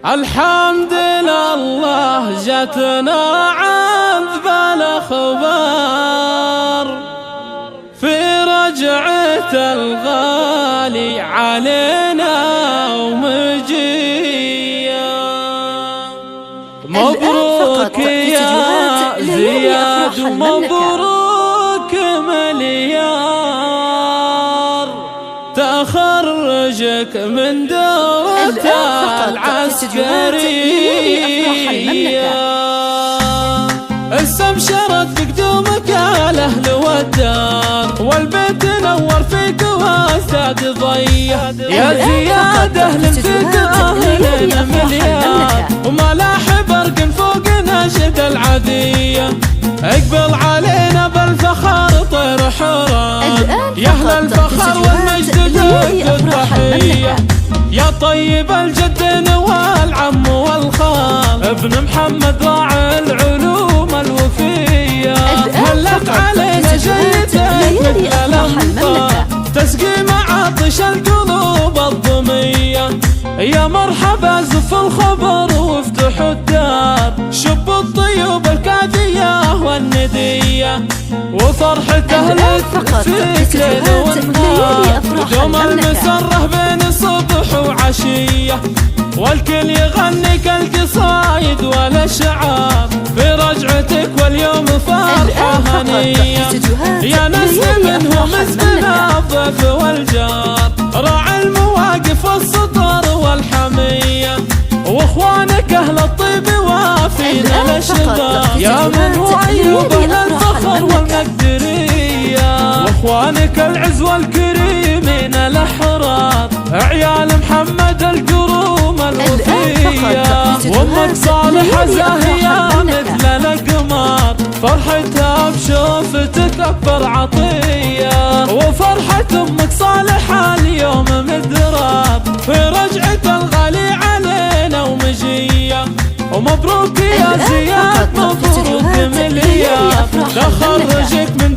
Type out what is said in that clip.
الحمد لله جتنا عذب الأخبار في رجعة الغالي علينا ومجية. مبروك يا زياد ومبروك مليار، تخرجك من دورة العسكرية. استبشرت بقدومك الأهل والدار، والبيت نور فيك وازداد ضيه. يا زياد أهل فيك أهلنا مليار، وملاح برق فوق نشد العادية. اقبل علينا بالفخر طير حران، يا أهل الفخر والمجد لك التحية. يا طيب الجد والعم والخال، ابن محمد راعي العلوم الوفية. هلت علينا جيتك مثل الأمطار، تسقي معاطش القلوب الضمية. يا مرحبا زف الخبر وافتحوا الدار، شبوا الطيوب الكادية والندية. وفرحة أهلك فيك ليل ونهار، دوم المسرة بين الصبح وعشية. والكل يغني كالقصايد والأشعار، في رجعتك واليوم فرحة هنية. يا نسل منهم اسمنا الضيف والجار، راعي المواقف والسطر والحمية. واخوانك اهل الطيب وافين الاشقار، يا من وعيوب اهل الفخر والمقدرية. واخوانك العز والكريمين الاحرار، عيال محمد القروم الوفية. وامك صالحة زاهية مثل القمر، فرحتها بشوفتك اكبر عطية. وفرحة امك صالحة اليوم مدرار، في رجعة الغالي علينا ومجية. ومبروك يا زياد مبروك مليار، تخرجك من